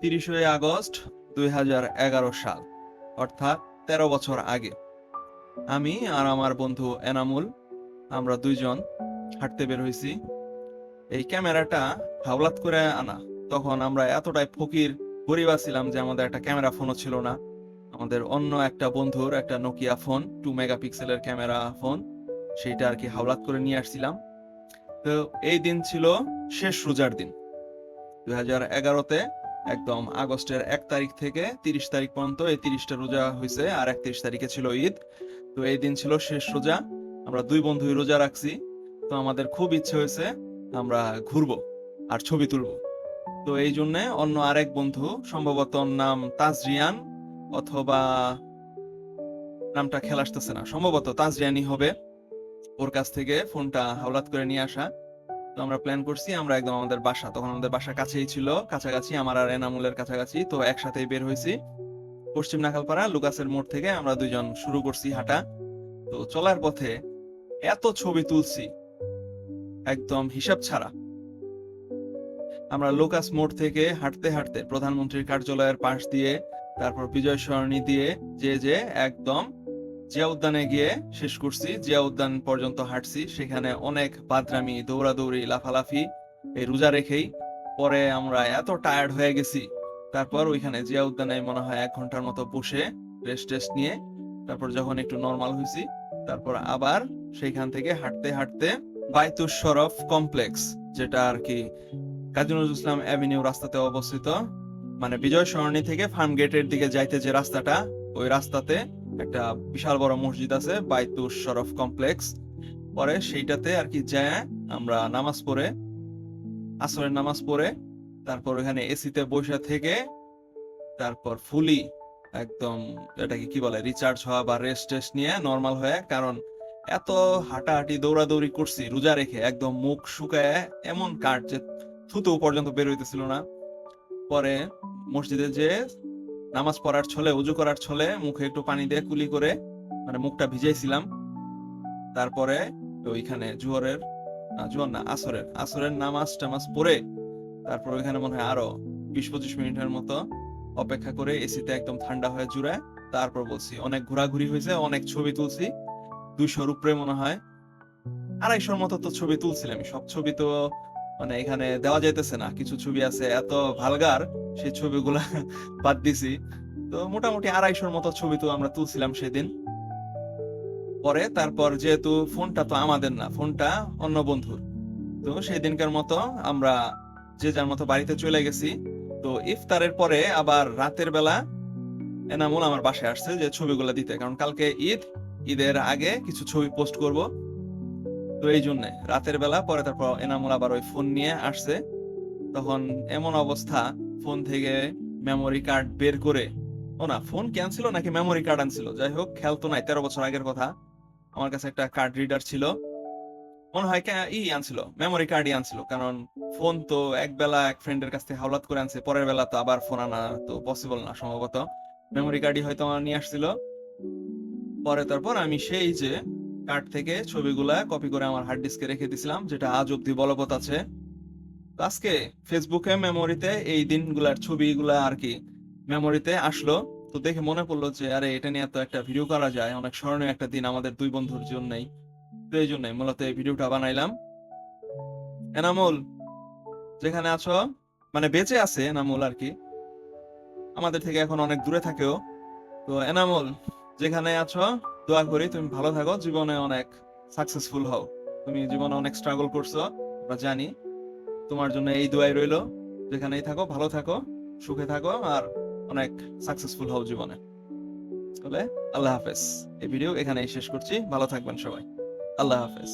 30শে August 2011 সাল, অর্থাৎ 13 বছর আগে। আমি আর আমার বন্ধু এনামুল, আমরা দুইজন হাঁটতে বের হয়েছি। এই ক্যামেরাটা হাওলাত করে আনা। তখন আমরা এতটাই ফকির গরিব ছিলাম যে আমাদের একটা ক্যামেরা ফোনও ছিল না। আমাদের অন্য একটা বন্ধুর একটা নোকিয়া ফোন, 2 মেগাপিক্সেলের ক্যামেরা ফোন, সেইটা আর কি হাওলাত করে নিয়ে আসছিলাম। তো এই দিন ছিল শেষ রোজার দিন 2011-তে, একদম আগস্টের 1 তারিখ থেকে 30 তারিখ পর্যন্ত এই 30টা রোজা হয়েছে, আর 31 তারিখে ছিল ঈদ। তো এই দিন ছিল শেষ রোজা। আমরা দুই বন্ধুই রোজা রাখছি। তো আমাদের খুব ইচ্ছে হয়েছে আমরা ঘুরবো আর ছবি তুলবো। তো এই জন্যে অন্য আরেক বন্ধু, সম্ভবত ওর নাম তাজরিয়ান, অথবা নামটা খেয়াল আসতেছে না, সম্ভবত তাজরিয়ানই হবে, ওর কাছ থেকে ফোনটা হাওলাত করে নিয়ে আসা। তো আমরা প্ল্যান করছি আমরা একদম আমাদের বাসা, তখন আমাদের বাসা কাছেই ছিল, কাছাকাছি, আমার আর এনামুলের কাছাকাছি। তো একসাথেই বের হয়েছি। পশ্চিম নাখালপাড়া লুকাসের মোড় থেকে আমরা দুইজন শুরু করছি হাঁটা। তো চলার পথে এত ছবি তুলছি, একদম হিসাব ছাড়া। আমরা লোকাস মোড় থেকে হাঁটতে হাঁটতে প্রধানমন্ত্রীর কার্যালয়ের পাশ দিয়ে, তারপর বিজয় সরণি দিয়ে যে একদম জিয়া উদ্যানে গিয়ে শেষ করছি। জিয়া উদ্যান পর্যন্ত হাঁটছি, সেখানে অনেক বাদরামি, দৌড়াদৌড়ি, লাফালাফি, এই রোজা রেখেই। পরে আমরা এত টায়ার্ড হয়ে গেছি, তারপর ওইখানে জিয়া উদ্যানে মনে হয় 1 ঘন্টার মতো বসে রেস্ট টেস্ট নিয়ে, তারপর যখন একটু নর্মাল হয়েছি, তারপর আবার সেইখান থেকে হাঁটতে হাঁটতে বায়তুশ শরফ কমপ্লেক্স, যেটা আর কি কাজী নজরুল ইসলাম অ্যাভিনিউ রাস্তাতে অবস্থিত, মানে বিজয় সরণি থেকে ফার্ম গেটের দিকে যাইতে যে রাস্তাটা, ওই রাস্তাতে একটা বিশাল বড় মসজিদ আছে, বায়তুশ শরফ কমপ্লেক্স। পরে সেইটাতে আর কি যায় আমরা নামাজ পড়ে, আসরের নামাজ পড়ে, তারপর ওখানে এসিতে বসে থেকে, তারপর ফুলি একদম, এটাকে কি বলে, রিচার্জ হওয়া বা রেস্ট টেস্ট নিয়ে নর্মাল হয়ে, কারণ এত হাঁটাহাঁটি দৌড়াদৌড়ি করছি রোজা রেখে, একদম মুখ শুকায় এমন কাট যে থুতু পর্যন্ত বের হইতেছিল না। পরে মসজিদে যে নামাজ পড়ার ছলে, উজু করার ছলে মুখে একটু পানি দিয়ে কুলি করে মানে মুখটা ভিজাইছিলাম। তারপরে ওইখানে জোহরের, না জোহর না, আসরের নামাজ টামাজ পড়ে, তারপর ওইখানে মনে হয় আরো 20-25 মিনিটের মতো অপেক্ষা করে এসিতে একদম ঠান্ডা হয়ে জুড়ে, তারপর বলছি অনেক ঘোরাঘুরি হয়েছে, অনেক ছবি তুলছি। 200-র উপরে মনে হয়, 250-র মতো তো ছবি তুলছিলাম। সব ছবি তো মানে এখানে দেওয়া যাইতেছে না, কিছু ছবি আছে এত ভালগার, সেই ছবিগুলা বাদ দিছি। তো মোটামুটি 250-র মতো ছবি তো আমরা তুলছিলাম সেদিন। পরে তারপর যেহেতু ফোনটা তো আমাদের না, ফোনটা অন্য বন্ধুর, তো সেই দিনকার মতো আমরা যে যার মতো বাড়িতে চলে গেছি। তো ইফতারের পরে আবার রাতের বেলা এনামুল আমার বাসায় আসছে যে ছবিগুলো দিতে, কারণ কালকে ঈদ, ঈদের আগে কিছু ছবি পোস্ট করব। তো এই জন্য রাতের বেলা পরে তারপর এনামুল আবার ওই ফোন নিয়ে আসছে। তখন এমন অবস্থা, ফোন থেকে মেমোরি কার্ড বের করে, ও না, ফোন ক্যান্সেল নাকি মেমোরি কার্ড আনছিল, যাই হোক খেয়াল তো নাই, 13 বছর আগের কথা। আমার কাছে একটা কার্ড রিডার ছিল, মনে হয় আনছিল, মেমোরি কার্ডই আনছিল, কারণ ফোন তো এক বেলা এক ফ্রেন্ডের কাছ থেকে হাওলাত করে আনছে, পরের বেলা তো আবার ফোন আনা তো পসিবল না, সম্ভবত মেমোরি কার্ডই হয়তো আমার নিয়ে আসছিল। পরে তারপর আমি সেই যে কার্ড থেকে ছবিগুলা কপি করে আমার হার্ড ডিস্কে রেখে দিছিলাম, যেটা আজ অব্দি বলবৎ আছে। তো আজকে ফেসবুকে মেমোরিতে এই দিনগুলার ছবিগুলা আর কি মেমোরিতে আসলো। তো দেখে মনে পড়লো যে আরে এটা নিয়ে তো একটা ভিডিও করা যায়, অনেক স্মরণীয় একটা দিন আমাদের দুই বন্ধুর জন্যই। তো এই জন্যই মূলত এই ভিডিওটা বানাইলাম। এনামুল, যেখানে আছো, মানে বেঁচে আছে এনামুল আর কি, আমাদের থেকে এখন অনেক দূরে থাকেও। তো এনামুল, যেখানে আছো, দোয়া করি তুমি ভালো থাকো, জীবনে অনেক সাকসেসফুল হও। তুমি জীবনে অনেক স্ট্রাগল করছো, আমরা জানি। তোমার জন্য এই দোয়াই রইলো, যেখানেই থাকো ভালো থাকো, সুখে থাকো, আর অনেক সাকসেসফুল হও জীবনে। তাহলে আল্লাহ হাফেজ। এই ভিডিও এখানেই শেষ করছি, ভালো থাকবেন সবাই। আল্লাহ হাফেজ।